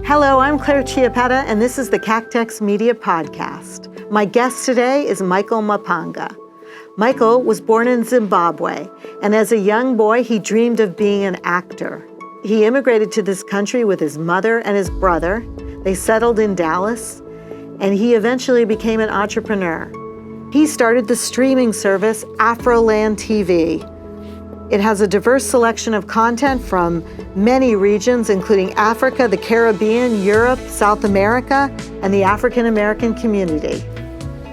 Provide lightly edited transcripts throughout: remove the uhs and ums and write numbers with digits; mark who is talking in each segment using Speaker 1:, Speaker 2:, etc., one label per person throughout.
Speaker 1: Hello, I'm Claire Chiappetta, and this is the Cactex Media Podcast. My guest today is Michael Maponga. Michael was born in Zimbabwe, and as a young boy, he dreamed of being an actor. He immigrated to this country with his mother and his brother. They settled in Dallas, and he eventually became an entrepreneur. He started the streaming service AfroLandTV. It has a diverse selection of content from many regions, including Africa, the Caribbean, Europe, South America, and the African American community.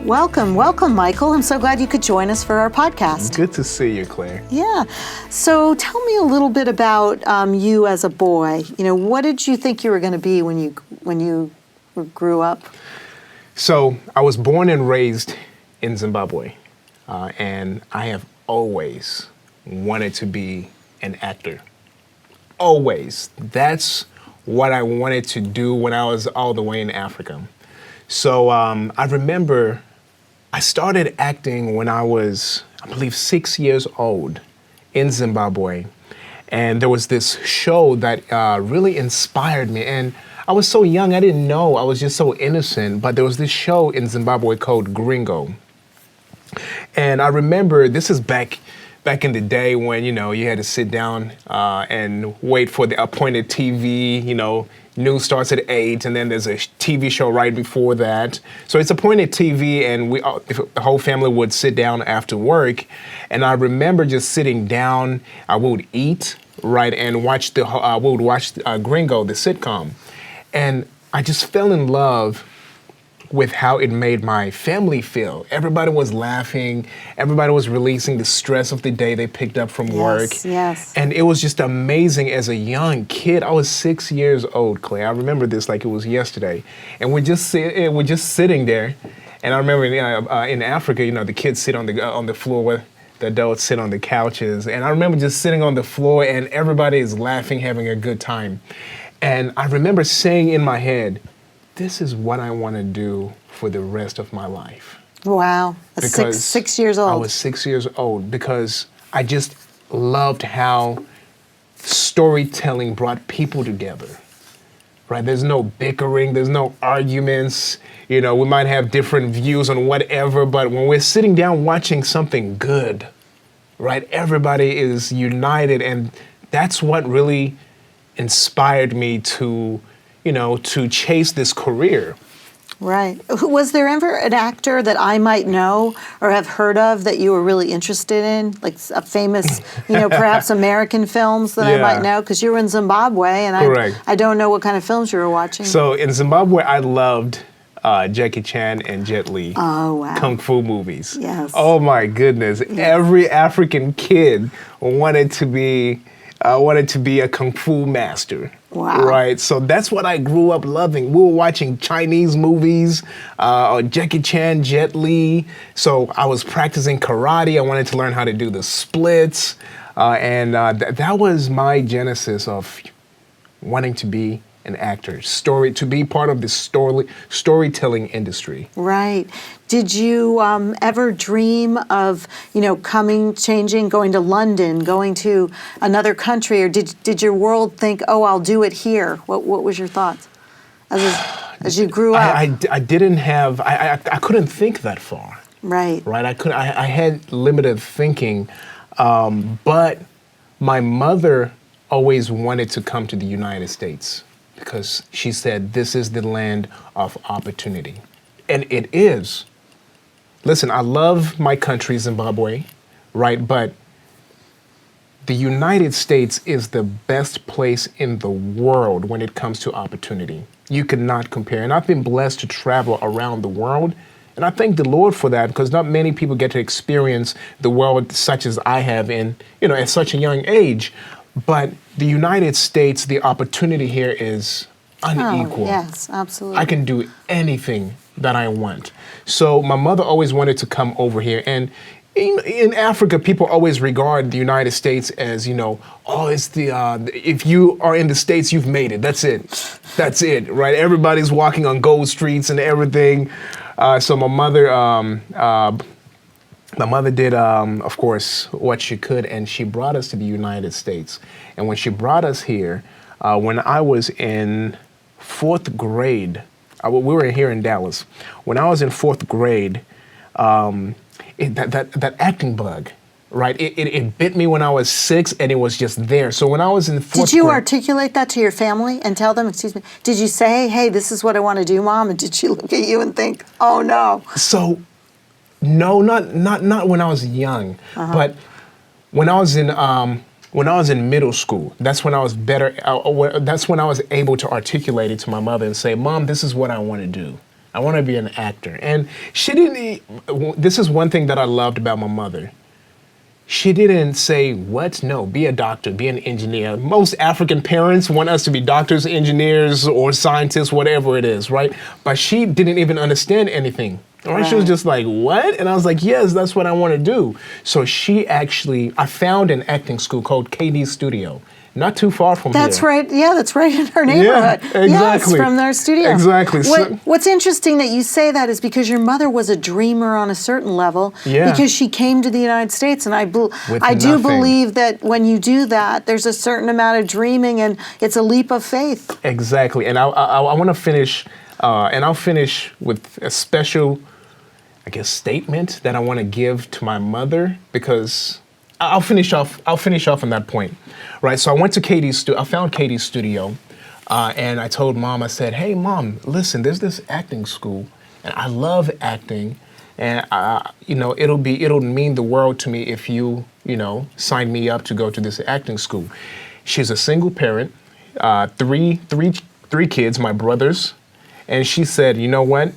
Speaker 1: Welcome, Michael. I'm so glad you could join us for our podcast.
Speaker 2: Good to see you, Claire.
Speaker 1: Yeah. So tell me a little bit about you as a boy. What did you think you were going to be when you grew up?
Speaker 2: So I was born and raised in Zimbabwe, and I have always wanted to be an actor. Always. That's what I wanted to do when I was all the way in Africa. So I remember I started acting when I was, I believe, 6 years old in Zimbabwe. And there was this show that really inspired me. And I was so young, I didn't know. I was just so innocent. But there was this show in Zimbabwe called Gringo. And I remember, this is back in the day when, you had to sit down and wait for the appointed TV, news starts at 8, and then there's a TV show right before that. So it's appointed TV, and the whole family would sit down after work. And I remember just sitting down, I would eat, right, and we would watch Gringo, the sitcom. And I just fell in love with how it made my family feel. Everybody was laughing. Everybody was releasing the stress of the day they picked up from work.
Speaker 1: Yes.
Speaker 2: And it was just amazing as a young kid. I was 6 years old, Claire. I remember this like it was yesterday. And we're just sitting there. And I remember in Africa, the kids sit on the floor where the adults sit on the couches. And I remember just sitting on the floor and everybody is laughing, having a good time. And I remember saying in my head, this is what I want to do for the rest of my life.
Speaker 1: Wow. Six years old.
Speaker 2: I was 6 years old because I just loved how storytelling brought people together. Right? There's no bickering, there's no arguments. We might have different views on whatever, but when we're sitting down watching something good, right? Everybody is united, and that's what really inspired me to chase this career.
Speaker 1: Right. Was there ever an actor that I might know or have heard of that you were really interested in? Like a famous, perhaps American films that I might know? Because you were in Zimbabwe, and I don't know what kind of films you were watching.
Speaker 2: So in Zimbabwe, I loved Jackie Chan and Jet Li.
Speaker 1: Oh, wow.
Speaker 2: Kung Fu movies.
Speaker 1: Yes.
Speaker 2: Oh, my goodness. Yes. Every African kid wanted to be a Kung Fu master.
Speaker 1: Wow.
Speaker 2: Right. So that's what I grew up loving. We were watching Chinese movies, Jackie Chan, Jet Li. So I was practicing karate. I wanted to learn how to do the splits. And that was my genesis of wanting to be an actor, to be part of the storytelling industry.
Speaker 1: Right. Did you ever dream of, going to London, going to another country, or did your world think, oh, I'll do it here? What was your thoughts as you grew up?
Speaker 2: I didn't have, I couldn't think that far.
Speaker 1: Right.
Speaker 2: Right. I had limited thinking, but my mother always wanted to come to the United States, because she said, this is the land of opportunity. And it is. Listen, I love my country, Zimbabwe, right? But the United States is the best place in the world when it comes to opportunity. You cannot compare. And I've been blessed to travel around the world. And I thank the Lord for that, because not many people get to experience the world such as I have at such a young age. But the United States, the opportunity here is unequal.
Speaker 1: Oh, yes, absolutely.
Speaker 2: I can do anything that I want. So my mother always wanted to come over here. And in Africa, people always regard the United States as, it's if you are in the States, you've made it. That's it. That's it, right? Everybody's walking on gold streets and everything. So my mother did, of course, what she could, and she brought us to the United States. And when she brought us here, when I was in fourth grade, we were here in Dallas. When I was in fourth grade, that acting bug, right? It bit me when I was 6, and it was just there. So when I was in fourth
Speaker 1: Did you
Speaker 2: grade,
Speaker 1: articulate that to your family and tell them, excuse me, did you say, hey, this is what I want to do, Mom? And did she look at you and think, oh, no?
Speaker 2: So, no, not when I was young, but when I was in middle school, that's when I was better. That's when I was able to articulate it to my mother and say, Mom, this is what I want to do. I want to be an actor. And she didn't. This is one thing that I loved about my mother. She didn't say, what? No, be a doctor, be an engineer. Most African parents want us to be doctors, engineers, or scientists, whatever it is, right? But she didn't even understand anything. Right? She was just like, what? And I was like, yes, that's what I want to do. So I found an acting school called KD Studio, not too far from here.
Speaker 1: That's right. Yeah, that's right in her neighborhood.
Speaker 2: Yeah, exactly.
Speaker 1: Yes, from their studio.
Speaker 2: Exactly.
Speaker 1: What's interesting that you say that is because your mother was a dreamer on a certain level.
Speaker 2: Yeah.
Speaker 1: Because she came to the United States, and I do
Speaker 2: nothing.
Speaker 1: believe that when you do that, there's a certain amount of dreaming, and it's a leap of faith.
Speaker 2: Exactly. And I want to finish, and I'll finish with a special, I guess, statement that I want to give to my mother, because I'll finish off on that point, right? So I went to I found KD's studio, and I told Mom, I said, hey, Mom, listen, there's this acting school, and I love acting, and it'll mean the world to me if you sign me up to go to this acting school. She's a single parent, three kids, my brothers, and she said, you know what?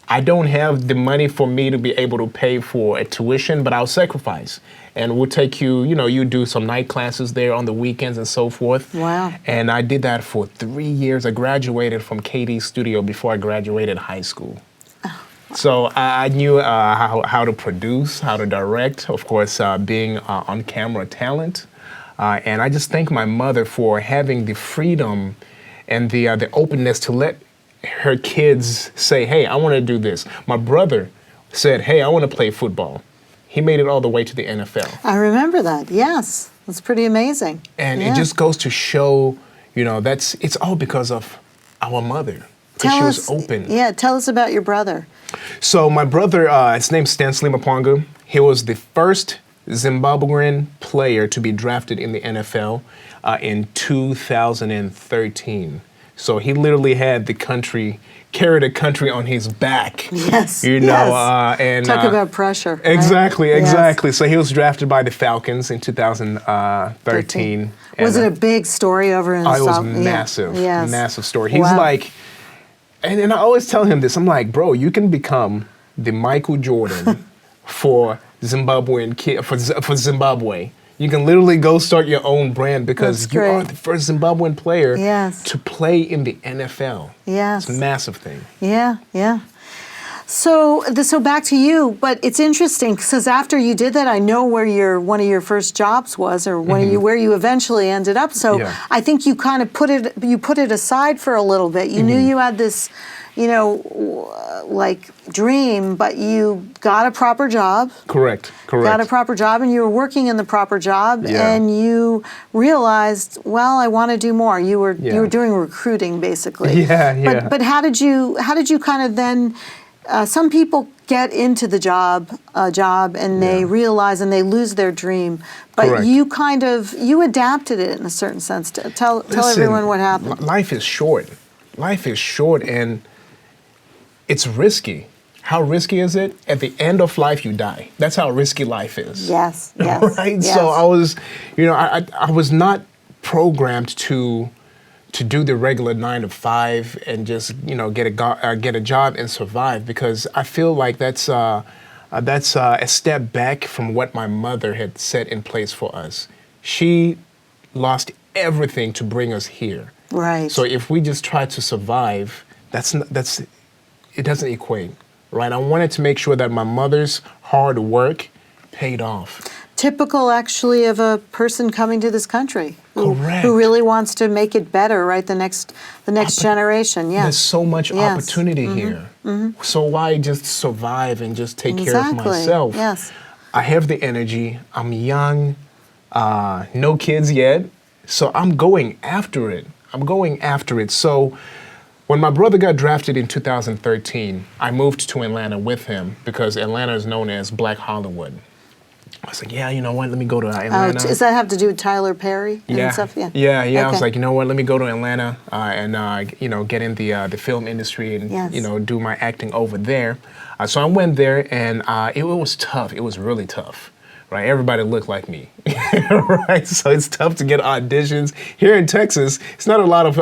Speaker 2: I don't have the money for me to be able to pay for a tuition, but I'll sacrifice. And we'll take you, you do some night classes there on the weekends and so forth.
Speaker 1: Wow.
Speaker 2: And I did that for 3 years. I graduated from KD Studio before I graduated high school. So I knew how to produce, how to direct, of course, being on-camera talent. And I just thank my mother for having the freedom and the openness to let her kids say, hey, I want to do this. My brother said, hey, I want to play football. He made it all the way to the NFL.
Speaker 1: I remember that, yes. That's pretty amazing.
Speaker 2: And it just goes to show, it's all because of our mother. Because she was open.
Speaker 1: Yeah, tell us about your brother.
Speaker 2: So my brother, his name's Stanley Maponga. He was the first Zimbabwean player to be drafted in the NFL in 2013. So he literally had carried a country on his back.
Speaker 1: Yes,
Speaker 2: and
Speaker 1: talk about pressure.
Speaker 2: Exactly,
Speaker 1: right?
Speaker 2: exactly.
Speaker 1: Yes.
Speaker 2: So he was drafted by the Falcons in 2013.
Speaker 1: Was it a big story over in
Speaker 2: It was
Speaker 1: South?
Speaker 2: massive,
Speaker 1: Yes.
Speaker 2: massive story. He's like, and I always tell him this, I'm like, bro, you can become the Michael Jordan for for Zimbabwe. You can literally go start your own brand because you are the first Zimbabwean player to play in the NFL.
Speaker 1: Yes.
Speaker 2: It's a massive thing.
Speaker 1: Yeah, yeah. So back to you, but it's interesting because after you did that, I know where one of your first jobs was, or where you eventually ended up. So I think you kind of put it aside for a little bit. You knew you had this, like dream, but you got a proper job.
Speaker 2: Correct.
Speaker 1: Got a proper job, and you were working in the proper job, and you realized, well, I want to do more. You were doing recruiting basically.
Speaker 2: Yeah.
Speaker 1: But how did you kind of then? Some people get into the job and they realize and they lose their dream. But you adapted it in a certain sense. Tell everyone what happened.
Speaker 2: Life is short. Life is short, and it's risky. How risky is it? At the end of life, you die. That's how risky life is.
Speaker 1: Yes.
Speaker 2: Right?
Speaker 1: Yes.
Speaker 2: So I was, I was not programmed to do the regular 9 to 5 and just get a job and survive, because I feel like that's a step back from what my mother had set in place for us. She lost everything to bring us here.
Speaker 1: Right.
Speaker 2: So if we just try to survive, it doesn't equate, right? I wanted to make sure that my mother's hard work paid off.
Speaker 1: Typical, actually, of a person coming to this country who really wants to make it better, right? The next generation. Yeah.
Speaker 2: There's so much opportunity here. So why just survive and just take care of myself?
Speaker 1: Yes.
Speaker 2: I have the energy. I'm young. No kids yet. So I'm going after it. So When my brother got drafted in 2013, I moved to Atlanta with him because Atlanta is known as Black Hollywood. I was like, yeah, you know what? Let me go to Atlanta.
Speaker 1: Does that have to do with Tyler Perry and stuff?
Speaker 2: Yeah.
Speaker 1: Okay.
Speaker 2: I was like, you know what? Let me go to Atlanta and get in the film industry and do my acting over there. So I went there, and it was tough. It was really tough. Right, everybody looked like me, right? So it's tough to get auditions here in Texas. It's not a lot of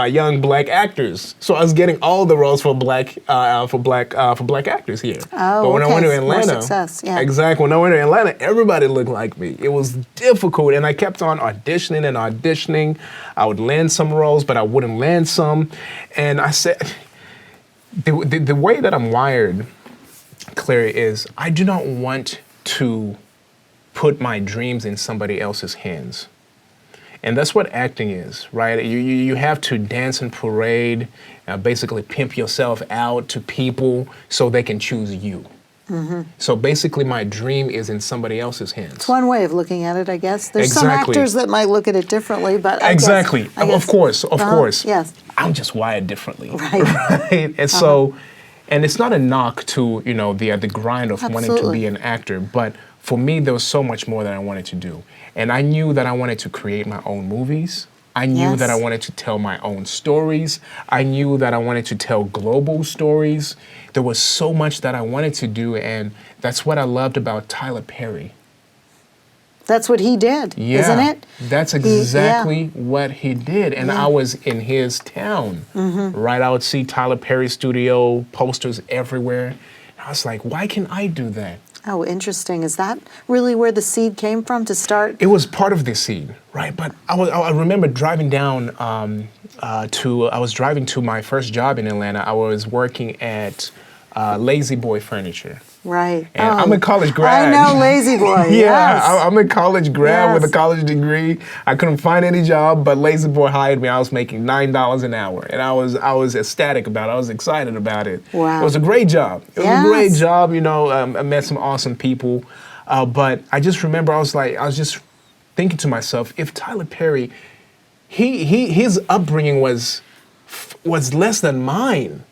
Speaker 2: young black actors, so I was getting all the roles for black actors here.
Speaker 1: Oh,
Speaker 2: but when I went to Atlanta,
Speaker 1: more success, yeah.
Speaker 2: Exactly. When I went to Atlanta, everybody looked like me. It was difficult, and I kept on auditioning and auditioning. I would land some roles, but I wouldn't land some, and I said, the way that I'm wired, Claire, is I do not want to put my dreams in somebody else's hands. And that's what acting is, right? You have to dance and parade, basically pimp yourself out to people so they can choose you. Mm-hmm. So basically my dream is in somebody else's hands.
Speaker 1: It's one way of looking at it, I guess. There's some actors that might look at it differently, but I guess,
Speaker 2: of course.
Speaker 1: Yes.
Speaker 2: I'm just wired differently,
Speaker 1: right?
Speaker 2: And so, and it's not a knock to, the grind of wanting to be an actor, but for me, there was so much more that I wanted to do. And I knew that I wanted to create my own movies. I knew that I wanted to tell my own stories. I knew that I wanted to tell global stories. There was so much that I wanted to do, and that's what I loved about Tyler Perry.
Speaker 1: That's what he did, isn't it?
Speaker 2: That's exactly what he did. And I was in his town, right? I would see Tyler Perry studio posters everywhere. I was like, why can't I do that?
Speaker 1: Oh, interesting. Is that really where the seed came from to start?
Speaker 2: It was part of the seed, right? But I remember driving down I was driving to my first job in Atlanta. I was working at Lazy Boy Furniture.
Speaker 1: Right.
Speaker 2: And I'm a college grad.
Speaker 1: I know Lazy Boy.
Speaker 2: Yes. I'm a college grad with a college degree. I couldn't find any job, but Lazy Boy hired me. I was making $9 an hour, and I was ecstatic about it. I was excited about it.
Speaker 1: Wow.
Speaker 2: It was a great job. It was a great job. I met some awesome people, but I just remember I was just thinking to myself, if Tyler Perry, his upbringing was less than mine.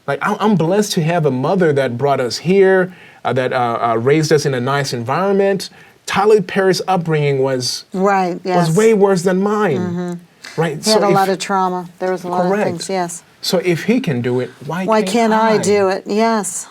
Speaker 2: Like, I'm blessed to have a mother that brought us here, that raised us in a nice environment. Tyler Perry's upbringing was way worse than mine. Right?
Speaker 1: He had a lot of trauma. There was a lot of things, yes.
Speaker 2: So if he can do it, why
Speaker 1: can't I do it? Yes.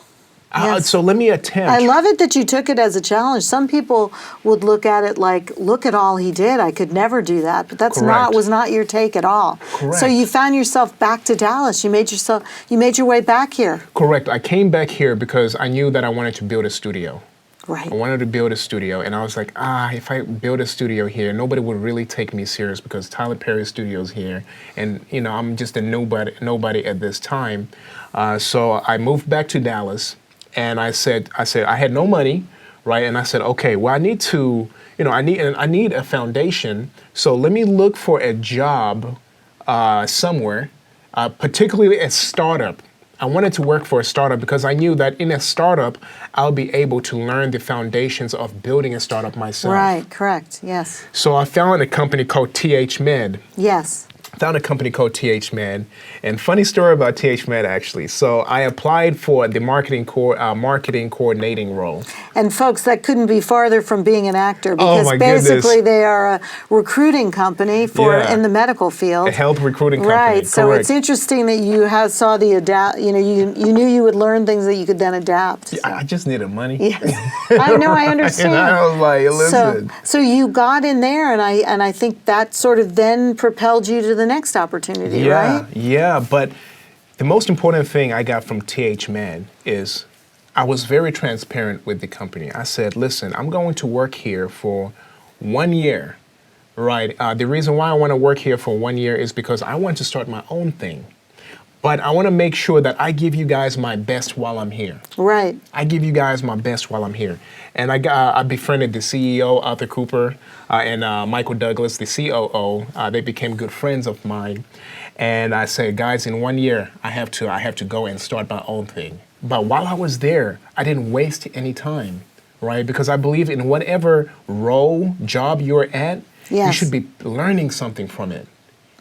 Speaker 2: So let me attempt.
Speaker 1: I love it that you took it as a challenge. Some people would look at it like, look at all he did. I could never do that. But that's was not your take at all.
Speaker 2: Correct.
Speaker 1: So you found yourself back to Dallas. You made your way back here.
Speaker 2: Correct. I came back here because I knew that I wanted to build a studio.
Speaker 1: Right.
Speaker 2: I wanted to build a studio, and I was like, if I build a studio here, nobody would really take me serious because Tyler Perry's studio's here, and I'm just a nobody at this time. So I moved back to Dallas. And I said I had no money, right? And I said, okay, well, I need to, I need a foundation. So let me look for a job somewhere, particularly a startup. I wanted to work for a startup because I knew that in a startup, I'll be able to learn the foundations of building a startup myself.
Speaker 1: Right, correct, yes.
Speaker 2: So I found a company called TH Med.
Speaker 1: Yes.
Speaker 2: Found a company called TH Med, and funny story about TH Med actually. So I applied for the marketing coordinating role.
Speaker 1: And folks, that couldn't be farther from being an actor because basically they are a recruiting company in the medical field.
Speaker 2: A health recruiting company.
Speaker 1: Right. So it's interesting that you saw the adapt. You knew you would learn things that you could then adapt.
Speaker 2: Yeah, I just needed money.
Speaker 1: Yes. I know. I understand.
Speaker 2: And I was like, listen.
Speaker 1: So you got in there, and I think that sort of then propelled you to the next opportunity, right?
Speaker 2: Yeah, but the most important thing I got from TH Med is I was very transparent with the company. I said, listen, I'm going to work here for 1 year, right? The reason why I want to work here for 1 year is because I want to start my own thing. But I want to make sure that I give you guys my best while I'm here.
Speaker 1: Right.
Speaker 2: I give you guys my best while I'm here. And I befriended the CEO, Arthur Cooper, and Michael Douglas, the COO. They became good friends of mine. And I said, guys, in 1 year, I have to go and start my own thing. But while I was there, I didn't waste any time, right? Because I believe in whatever job you're at, you should be learning something from it.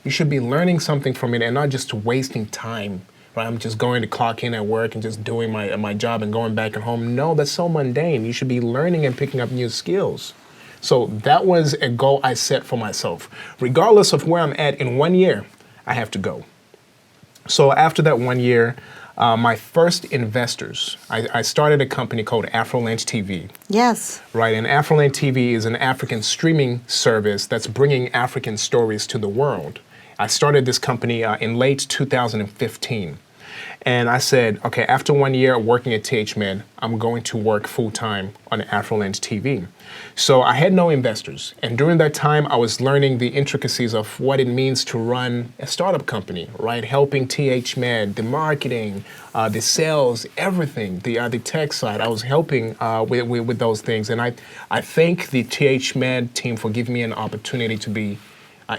Speaker 2: You should be learning something from it and not just wasting time. Right? I'm just going to clock in at work and just doing my job and going back at home. No, that's so mundane. You should be learning and picking up new skills. So that was a goal I set for myself. Regardless of where I'm at in 1 year, I have to go. So after that 1 year, my first investors, I started a company called AfroLandTV.
Speaker 1: Yes.
Speaker 2: Right, and AfroLandTV is an African streaming service that's bringing African stories to the world. I started this company in late 2015. And I said, okay, after 1 year of working at THMed, I'm going to work full-time on AfroLandTV. So I had no investors. And during that time, I was learning the intricacies of what it means to run a startup company, right? Helping THMed, the marketing, the sales, everything, the tech side. I was helping with those things. And I thank the THMed team for giving me an opportunity to be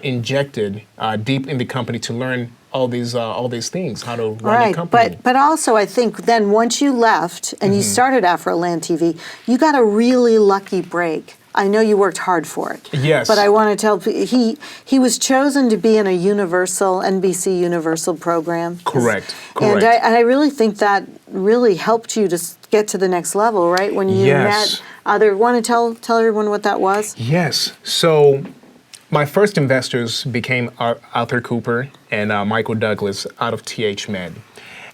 Speaker 2: injected deep in the company to learn all these things, how to run a company.
Speaker 1: But also I think then once you left and you started AfroLandTV, you got a really lucky break. I know you worked hard for it.
Speaker 2: Yes.
Speaker 1: But I want to tell he was chosen to be in a NBC Universal program.
Speaker 2: Correct.
Speaker 1: And I really think that really helped you to get to the next level, right? When you met other. Want to tell everyone what that was?
Speaker 2: Yes. So my first investors became Arthur Cooper and Michael Douglas out of THMed.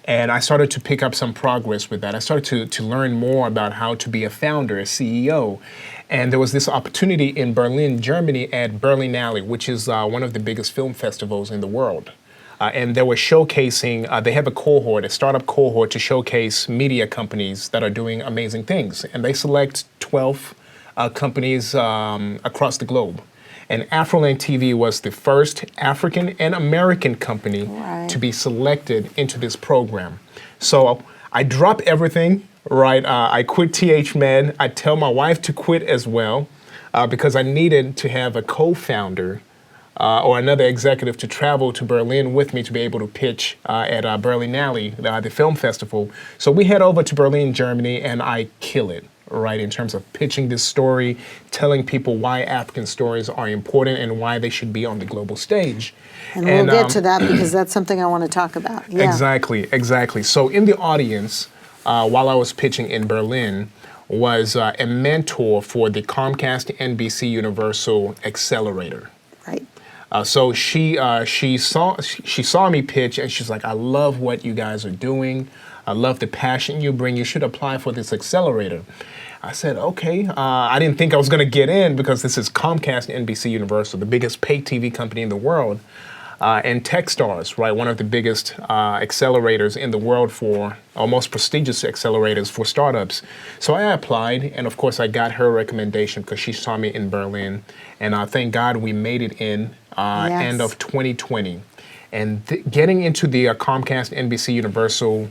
Speaker 2: And I started to pick up some progress with that. I started to learn more about how to be a founder, a CEO. And there was this opportunity in Berlin, Germany at Berlinale, which is one of the biggest film festivals in the world. And they were showcasing, they have a cohort, a startup cohort to showcase media companies that are doing amazing things. And they select 12 companies across the globe. And AfroLandTV was the first African and American company to be selected into this program. So I dropped everything, right? I quit THMed. I tell my wife to quit as well because I needed to have a co-founder or another executive to travel to Berlin with me to be able to pitch at Berlinale, the film festival. So we head over to Berlin, Germany, and I kill it. Right, in terms of pitching this story, telling people why African stories are important and why they should be on the global stage.
Speaker 1: And we'll get to that because that's something I want to talk about. Yeah.
Speaker 2: Exactly. So in the audience, while I was pitching in Berlin, was a mentor for the Comcast NBC Universal Accelerator.
Speaker 1: Right.
Speaker 2: So she saw me pitch and she's like, I love what you guys are doing. I love the passion you bring. You should apply for this accelerator. I said, okay. I didn't think I was going to get in because this is Comcast NBC Universal, the biggest pay TV company in the world. And Techstars, right, one of the biggest accelerators in the world for, or most prestigious accelerators for startups. So I applied, and of course I got her recommendation because she saw me in Berlin. And thank God we made it in end of 2020. And getting into the Comcast NBC Universal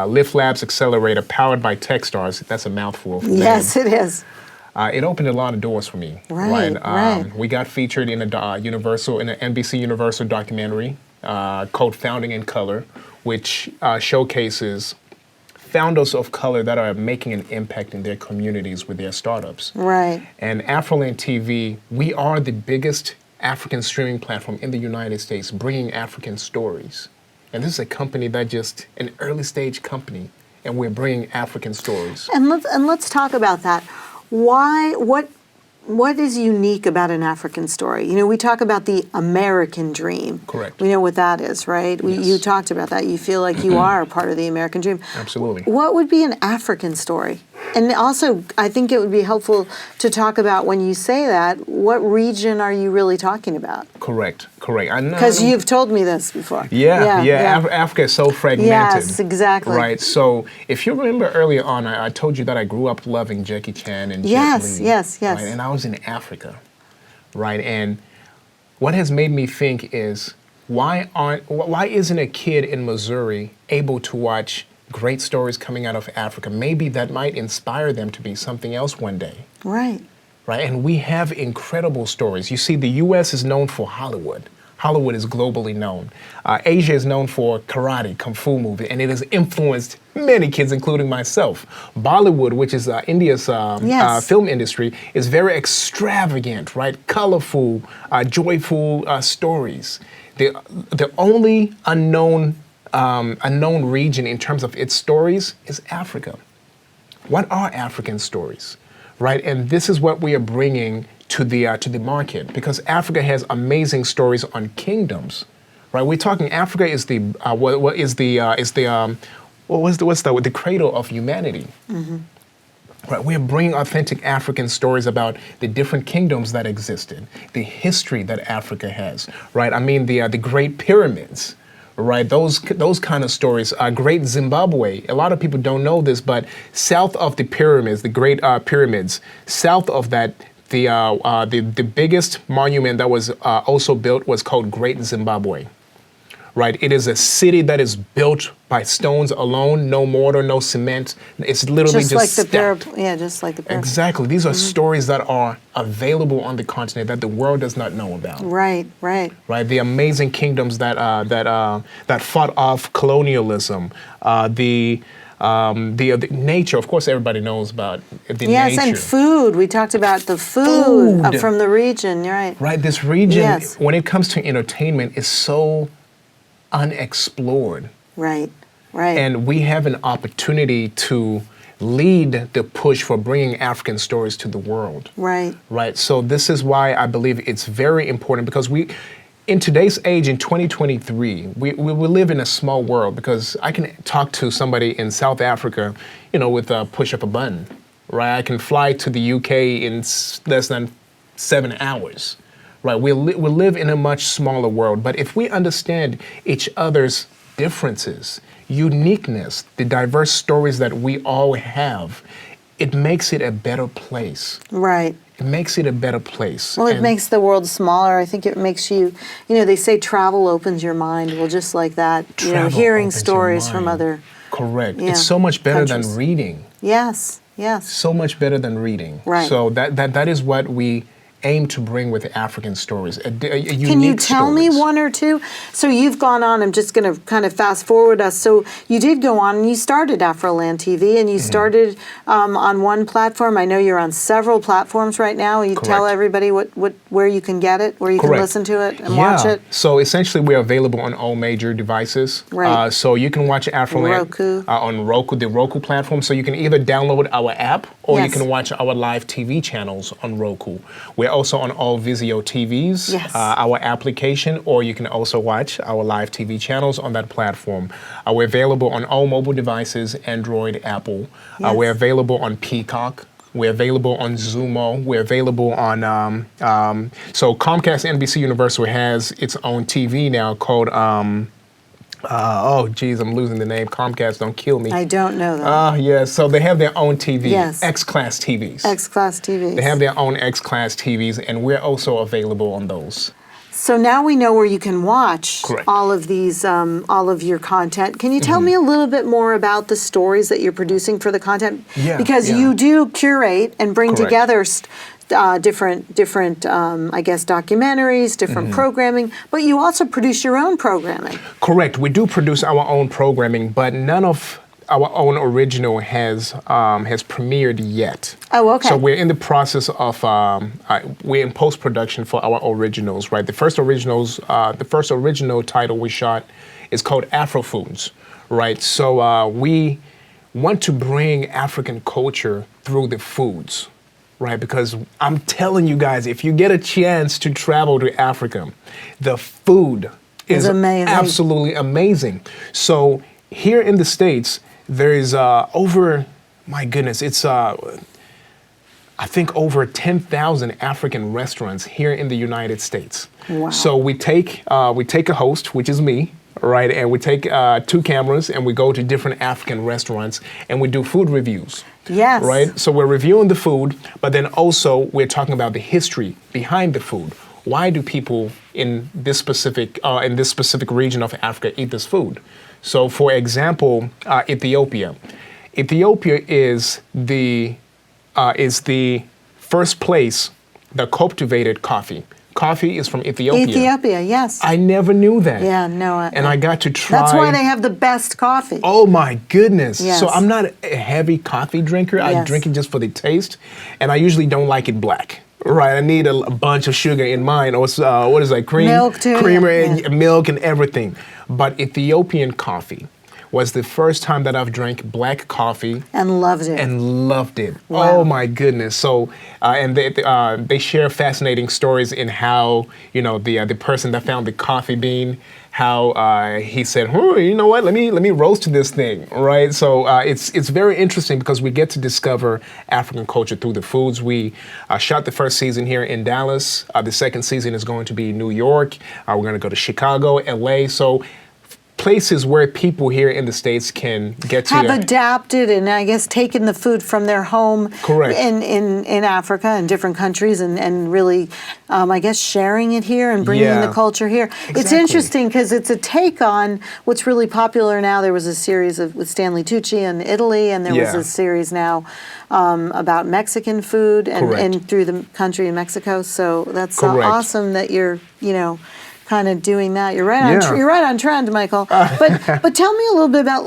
Speaker 2: Lift Labs Accelerator powered by Techstars, that's a mouthful.
Speaker 1: Yes, it is.
Speaker 2: It opened a lot of doors for me.
Speaker 1: Right.
Speaker 2: We got featured in an NBC Universal documentary called Founding in Color, which showcases founders of color that are making an impact in their communities with their startups.
Speaker 1: Right.
Speaker 2: And AfroLandTV, we are the biggest African streaming platform in the United States, bringing African stories. And this is a company that just an early stage company, and we're bringing African stories.
Speaker 1: And let's talk about that. Why? What is unique about an African story? You know, we talk about the American dream.
Speaker 2: Correct.
Speaker 1: We know what that is, right?
Speaker 2: Yes.
Speaker 1: You talked about that. You feel like you are a part of the American dream.
Speaker 2: Absolutely.
Speaker 1: What would be an African story? And also, I think it would be helpful to talk about when you say that, what region are you really talking about?
Speaker 2: Correct. I know.
Speaker 1: Because you've told me this before.
Speaker 2: Yeah. Africa is so fragmented.
Speaker 1: Yes, exactly.
Speaker 2: Right. So if you remember earlier on, I told you that I grew up loving Jackie Chan and Jet Li.
Speaker 1: Yes.
Speaker 2: Right? And I was in Africa, right? And what has made me think is why isn't a kid in Missouri able to watch great stories coming out of Africa? Maybe that might inspire them to be something else one day.
Speaker 1: Right.
Speaker 2: And we have incredible stories. You see, the U.S. is known for Hollywood. Hollywood is globally known. Asia is known for karate, kung fu movie, and it has influenced many kids, including myself. Bollywood, which is India's film industry, is very extravagant, right? Colorful, joyful stories. The only unknown region in terms of its stories is Africa. What are African stories, right? And this is what we are bringing to the market, because Africa has amazing stories on kingdoms, right? We're talking Africa is the cradle of humanity. Mm-hmm. Right, we're bringing authentic African stories about the different kingdoms that existed, the history that Africa has, right? I mean, the Great Pyramids, right? Those kind of stories. Great Zimbabwe. A lot of people don't know this, but south of the pyramids, the Great Pyramids, south of that, the biggest monument that was also built was called Great Zimbabwe. Right, it is a city that is built by stones alone, no mortar, no cement. It's literally just
Speaker 1: like the
Speaker 2: stacked.
Speaker 1: just like the pyramid.
Speaker 2: Exactly. These are stories that are available on the continent that the world does not know about.
Speaker 1: Right.
Speaker 2: Right. The amazing kingdoms that fought off colonialism. The nature, of course, everybody knows about the nature.
Speaker 1: Yes, and food. We talked about the food from the region. Right.
Speaker 2: Right. This region, when it comes to entertainment, is so unexplored.
Speaker 1: Right.
Speaker 2: And we have an opportunity to lead the push for bringing African stories to the world.
Speaker 1: Right.
Speaker 2: So this is why I believe it's very important, because in today's age, in 2023, we live in a small world, because I can talk to somebody in South Africa, with a push of a button, right? I can fly to the UK in less than 7 hours. Right, we live in a much smaller world, but if we understand each other's differences, uniqueness, the diverse stories that we all have, it makes it a better place.
Speaker 1: Right.
Speaker 2: It makes it a better place.
Speaker 1: Well, it makes the world smaller. I think it makes you, they say travel opens your mind. Well, just like that, hearing stories from other.
Speaker 2: Correct. It's so much better than reading.
Speaker 1: Yes.
Speaker 2: So much better than reading.
Speaker 1: Right.
Speaker 2: So that is what we aim to bring with African stories, unique
Speaker 1: Can you tell
Speaker 2: stories.
Speaker 1: me one or two? So you've gone on, I'm just going to kind of fast forward us. So you did go on and you started AfroLandTV, and you started on one platform. I know you're on several platforms right now. You tell everybody where you can get it, where you can listen to it and watch it.
Speaker 2: So essentially we're available on all major devices.
Speaker 1: Right.
Speaker 2: So you can watch AfroLand on Roku, the Roku platform. So you can either download our app or you can watch our live TV channels on Roku. We're also on all Vizio TVs, our application, or you can also watch our live TV channels on that platform. We're available on all mobile devices, Android, Apple. We're available on Peacock. We're available on Zumo. We're available on, so Comcast NBC Universal has its own TV now called, I'm losing the name. Comcast, don't kill me.
Speaker 1: I don't know that.
Speaker 2: So they have their own TV,
Speaker 1: Yes.
Speaker 2: X-Class TVs.
Speaker 1: X-Class TVs.
Speaker 2: They have their own X-Class TVs, and we're also available on those.
Speaker 1: So now we know where you can watch all of these, all of your content. Can you tell me a little bit more about the stories that you're producing for the content? Because you do curate and bring together different, I guess, documentaries, different programming, but you also produce your own programming.
Speaker 2: Correct. We do produce our own programming, but none of our own original has premiered yet.
Speaker 1: Oh, okay.
Speaker 2: So we're in the process of we're in post-production for our originals, right? The first original title we shot is called Afro Foods, right? So we want to bring African culture through the foods. Right, because I'm telling you guys, if you get a chance to travel to Africa, the food is
Speaker 1: amazing.
Speaker 2: Absolutely amazing. So here in the States, there is over 10,000 African restaurants here in the United States.
Speaker 1: Wow.
Speaker 2: So we take a host, which is me, right, and we take 2 cameras and we go to different African restaurants and we do food reviews.
Speaker 1: Yes.
Speaker 2: Right? So we're reviewing the food, but then also we're talking about the history behind the food. Why do people in this specific region of Africa eat this food? So for example, Ethiopia. Ethiopia is the first place that cultivated coffee. coffee is from Ethiopia.
Speaker 1: Ethiopia, yes.
Speaker 2: I never knew that.
Speaker 1: Yeah, no.
Speaker 2: And I got to try.
Speaker 1: That's why they have the best coffee.
Speaker 2: Oh my goodness.
Speaker 1: Yes.
Speaker 2: So I'm not a heavy coffee drinker. I
Speaker 1: Yes.
Speaker 2: drink it just for the taste. And I usually don't like it black. Right, I need a bunch of sugar in mine, or what is that,
Speaker 1: Milk too,
Speaker 2: creamer,
Speaker 1: yeah.
Speaker 2: and milk and everything. But Ethiopian coffee was the first time that I've drank black coffee
Speaker 1: And loved it.
Speaker 2: and loved it.
Speaker 1: Wow.
Speaker 2: Oh my goodness! So, and they share fascinating stories in how the person that found the coffee bean, how he said, you know what? Let me roast this thing, right? So it's very interesting because we get to discover African culture through the foods. We shot the first season here in Dallas. The second season is going to be New York. We're going to go to Chicago, LA. So places where people here in the States can get to
Speaker 1: have adapted and I guess taken the food from their home
Speaker 2: Correct.
Speaker 1: in Africa and different countries and really I guess sharing it here and bringing
Speaker 2: Yeah.
Speaker 1: the culture here. It's
Speaker 2: Exactly.
Speaker 1: interesting because it's a take on what's really popular now. There was a series with Stanley Tucci in Italy, and there was
Speaker 2: Yeah.
Speaker 1: a series now about Mexican food and
Speaker 2: Correct.
Speaker 1: through the country in Mexico. So that's
Speaker 2: Correct.
Speaker 1: awesome that you're kind of doing that. You're right
Speaker 2: Yeah.
Speaker 1: you're right on trend, Michael. But tell me a little bit about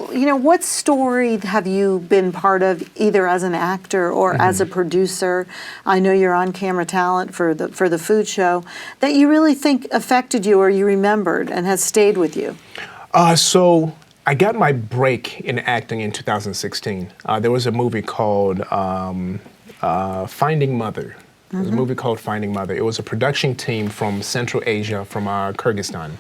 Speaker 1: what story have you been part of, either as an actor or as a producer? I know you're on camera talent for the food show that you really think affected you or you remembered and has stayed with you.
Speaker 2: So I got my break in acting in 2016. There was a movie called Finding Mother. It was a movie called Finding Mother. It was a production team from Central Asia, from Kyrgyzstan.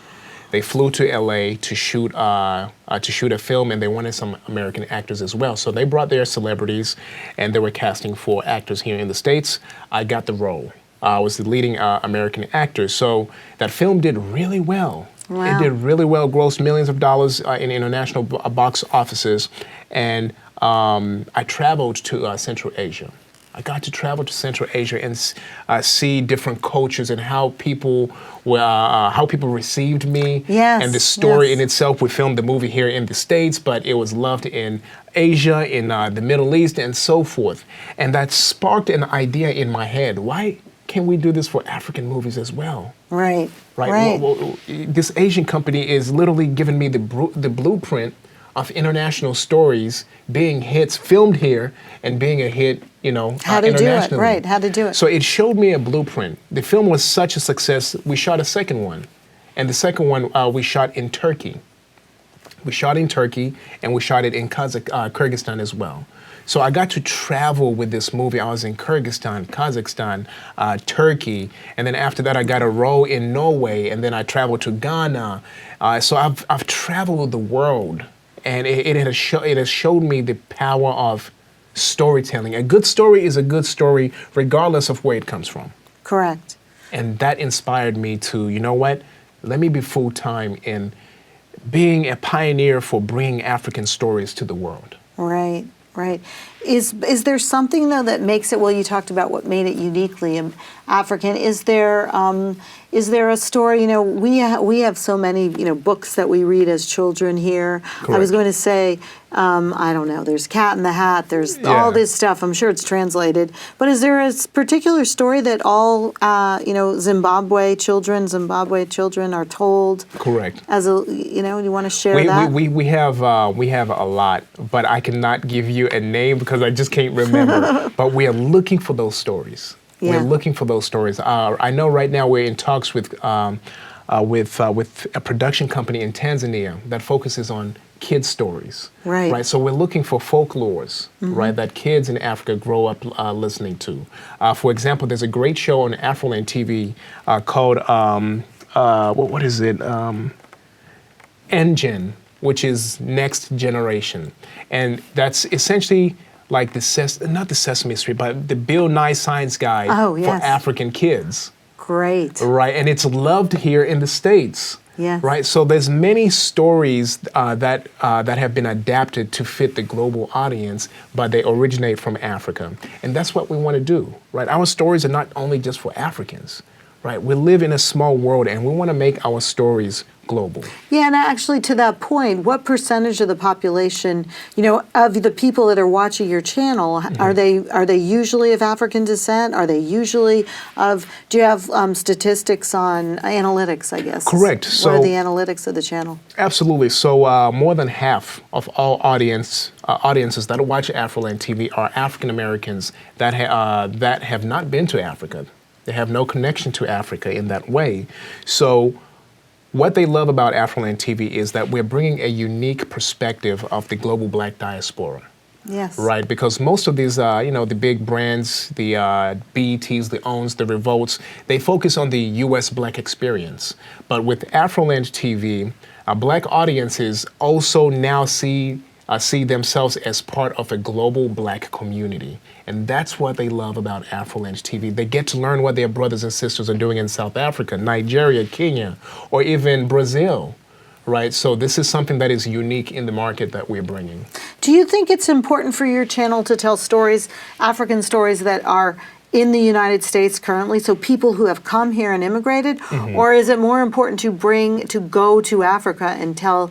Speaker 2: They flew to LA to shoot a film, and they wanted some American actors as well. So they brought their celebrities, and they were casting for actors here in the States. I got the role. I was the leading American actor. So that film did really well.
Speaker 1: Wow.
Speaker 2: It did really well, grossed millions of dollars in international box offices. And I traveled to Central Asia. I got to travel to Central Asia and see different cultures and how people received me.
Speaker 1: Yes,
Speaker 2: And the story
Speaker 1: yes.
Speaker 2: in itself. We filmed the movie here in the States, but it was loved in Asia, in the Middle East, and so forth. And that sparked an idea in my head. Why can't we do this for African movies as well?
Speaker 1: Right.
Speaker 2: Right. Well, this Asian company is literally giving me the blueprint of international stories being hits, filmed here, and being a hit,
Speaker 1: How to do it,
Speaker 2: internationally.
Speaker 1: right, how to do it.
Speaker 2: So it showed me a blueprint. The film was such a success, we shot a second one. And the second one we shot in Turkey. We shot in Turkey, and we shot it in Kyrgyzstan as well. So I got to travel with this movie. I was in Kyrgyzstan, Kazakhstan, Turkey, and then after that I got a role in Norway, and then I traveled to Ghana. So I've traveled the world, and it has showed me the power of storytelling. A good story is a good story regardless of where it comes from.
Speaker 1: Correct.
Speaker 2: And that inspired me to, let me be full-time in being a pioneer for bringing African stories to the world.
Speaker 1: Right. Right. Is there something though that makes it? Well, you talked about what made it uniquely African. Is there a story? We have so many books that we read as children here.
Speaker 2: Correct.
Speaker 1: I was going to say I don't know. There's Cat in the Hat. There's all this stuff. I'm sure it's translated. But is there a particular story that all Zimbabwe children are told?
Speaker 2: Correct.
Speaker 1: As a you want to share that?
Speaker 2: We have a lot, but I cannot give you a name because I just can't remember. But we are looking for those stories.
Speaker 1: Yeah.
Speaker 2: We're looking for those stories. I know right now we're in talks with a production company in Tanzania that focuses on kids' stories.
Speaker 1: Right.
Speaker 2: So we're looking for folklores, right, that kids in Africa grow up listening to. For example, there's a great show on AfroLandTV called what is it? NGen, which is Next Generation, and that's essentially like not the Sesame Street, but the Bill Nye Science Guide for African kids.
Speaker 1: Great.
Speaker 2: Right, and it's loved here in the States.
Speaker 1: Yes.
Speaker 2: Right, so there's many stories that have been adapted to fit the global audience, but they originate from Africa, and that's what we want to do. Right, our stories are not only just for Africans. right? We live in a small world, and we want to make our stories global.
Speaker 1: Yeah, and actually to that point, what percentage of the population, of the people that are watching your channel, are they usually of African descent? Are they usually do you have statistics on analytics, I guess?
Speaker 2: Correct.
Speaker 1: What are the analytics of the channel?
Speaker 2: Absolutely. So more than half of all audiences that watch AfroLandTV are African Americans that have not been to Africa. They have no connection to Africa in that way. So what they love about AfroLandTV is that we're bringing a unique perspective of the global Black diaspora.
Speaker 1: Yes.
Speaker 2: Right, because most of these, the big brands, the BETs, the OWNs, the Revolts, they focus on the U.S. Black experience. But with AfroLandTV, Black audiences also now see themselves as part of a global Black community. And that's what they love about AfroLandTV. They get to learn what their brothers and sisters are doing in South Africa, Nigeria, Kenya, or even Brazil. Right, so this is something that is unique in the market that we're bringing.
Speaker 1: Do you think it's important for your channel to tell stories, African stories that are in the United States currently, so people who have come here and immigrated, or is it more important to go to Africa and tell,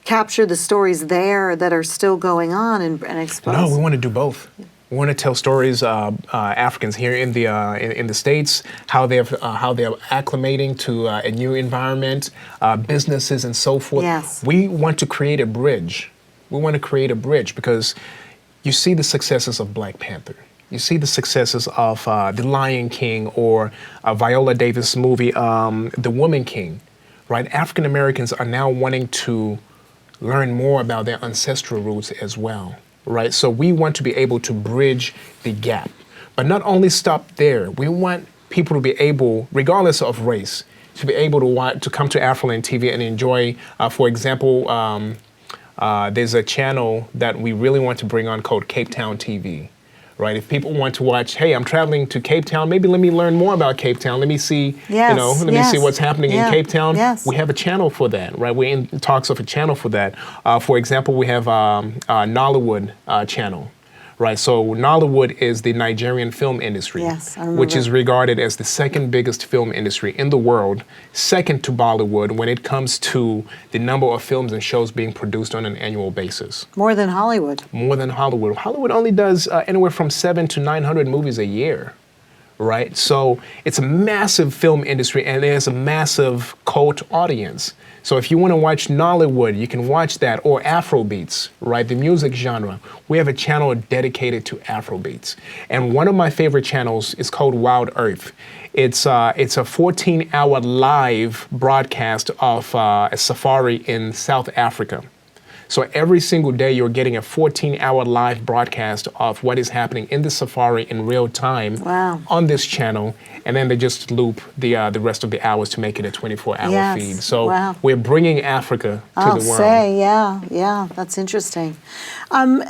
Speaker 1: capture the stories there that are still going on and expose?
Speaker 2: No, we want to do both. We want to tell stories Africans here in the States, how they're acclimating to a new environment, businesses and so forth.
Speaker 1: Yes.
Speaker 2: We want to create a bridge. We want to create a bridge because you see the successes of Black Panther. You see the successes of The Lion King or Viola Davis' movie, The Woman King, right? African Americans are now wanting to learn more about their ancestral roots as well. Right, so we want to be able to bridge the gap, but not only stop there. We want people to be able, regardless of race, to be able to come to AfroLandTV and enjoy. For example, there's a channel that we really want to bring on called Cape Town TV. Right, if people want to watch, hey, I'm traveling to Cape Town, maybe let me learn more about Cape Town. Let me see, let me see what's happening in Cape Town.
Speaker 1: Yes.
Speaker 2: We have a channel for that, right? We're in talks of a channel for that. For example, we have Nollywood channel, right? So Nollywood is the Nigerian film industry,
Speaker 1: yes, I remember.
Speaker 2: Which is regarded as the second biggest film industry in the world, second to Bollywood when it comes to the number of films and shows being produced on an annual basis.
Speaker 1: More than Hollywood.
Speaker 2: More than Hollywood. Hollywood only does anywhere from 700 to 900 movies a year, right? So it's a massive film industry and there's a massive cult audience. So if you want to watch Nollywood, you can watch that, or Afrobeats, right? The music genre. We have a channel dedicated to Afrobeats. And one of my favorite channels is called Wild Earth. It's a 14-hour live broadcast of a safari in South Africa. So every single day you're getting a 14-hour live broadcast of what is happening in the safari in real time on this channel, and then they just loop the rest of the hours to make it a 24-hour feed. So we're bringing Africa to the world.
Speaker 1: Yeah, that's interesting. We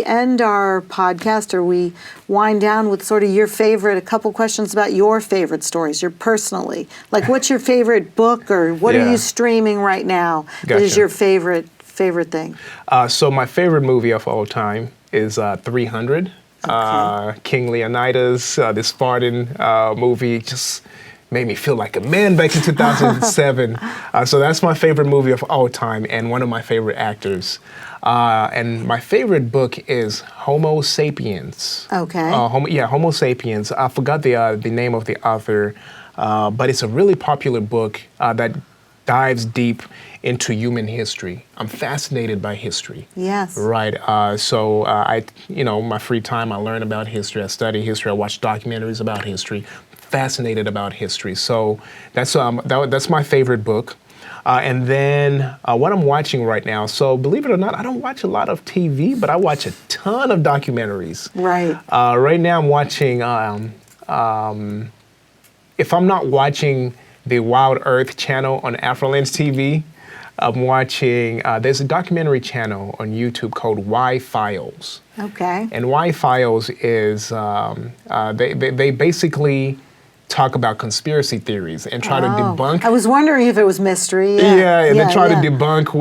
Speaker 1: end our podcast, or we wind down with sort of a couple questions about your favorite stories, your personally. Like, what's your favorite book, or what are you streaming right now that is your favorite thing?
Speaker 2: So my favorite movie of all time is 300. King Leonidas, the Spartan movie, just made me feel like a man back in 2007. So that's my favorite movie of all time and one of my favorite actors. And my favorite book is Homo Sapiens.
Speaker 1: Okay.
Speaker 2: Homo Sapiens. I forgot the name of the author, but it's a really popular book that dives deep into human history. I'm fascinated by history.
Speaker 1: Yes.
Speaker 2: Right. So my free time, I learn about history. I study history. I watch documentaries about history. Fascinated about history. So that's my favorite book. And then what I'm watching right now. So believe it or not, I don't watch a lot of TV, but I watch a ton of documentaries.
Speaker 1: Right.
Speaker 2: Right now I'm watching. If I'm not watching the Wild Earth channel on AfroLandTV, I'm watching, there's a documentary channel on YouTube called Y Files.
Speaker 1: Okay.
Speaker 2: And Y Files is, they basically talk about conspiracy theories and try to debunk.
Speaker 1: I was wondering if it was mystery.
Speaker 2: They try to debunk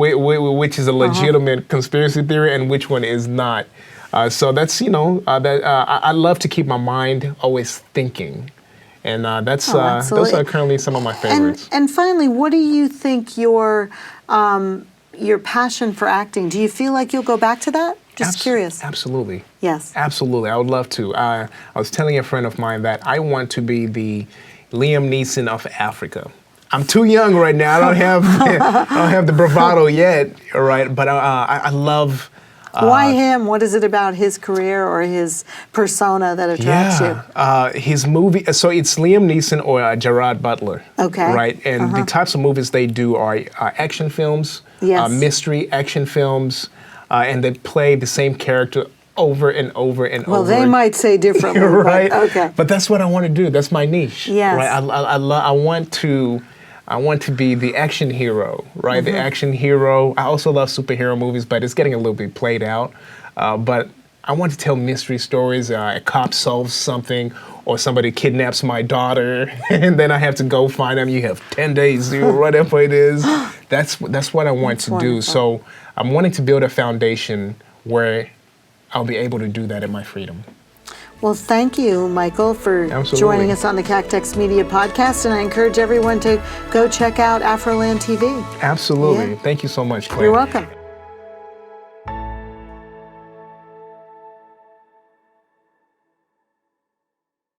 Speaker 2: which is a legitimate conspiracy theory and which one is not. So that's, I love to keep my mind always thinking. And those
Speaker 1: absolutely.
Speaker 2: are currently some of my favorites.
Speaker 1: And finally, what do you think your passion for acting? Do you feel like you'll go back to that? Just curious.
Speaker 2: Absolutely.
Speaker 1: Yes.
Speaker 2: Absolutely. I would love to. I was telling a friend of mine that I want to be the Liam Neeson of Africa. I'm too young right now. I don't have the bravado yet. All right, but I love.
Speaker 1: Why him? What is it about his career or his persona that attracts you?
Speaker 2: His movie. So it's Liam Neeson or Gerard Butler.
Speaker 1: Okay.
Speaker 2: Right, and the types of movies they do are action films,
Speaker 1: Yes.
Speaker 2: mystery action films, and they play the same character over and over and over.
Speaker 1: Well, they might say differently.
Speaker 2: Right.
Speaker 1: But, okay.
Speaker 2: But that's what I want to do. That's my niche.
Speaker 1: Yes.
Speaker 2: Right. I want to be the action hero, right? The action hero. I also love superhero movies, but it's getting a little bit played out. But I want to tell mystery stories. A cop solves something, or somebody kidnaps my daughter, and then I have to go find them. You have 10 days, whatever it is. That's what I want to do. So I'm wanting to build a foundation where I'll be able to do that in my freedom.
Speaker 1: Well, thank you, Michael, for
Speaker 2: Absolutely.
Speaker 1: joining us on the Cactex Media Podcast, and I encourage everyone to go check out AfroLandTV.
Speaker 2: Absolutely.
Speaker 1: Yeah.
Speaker 2: Thank you so much, Claire.
Speaker 1: You're welcome.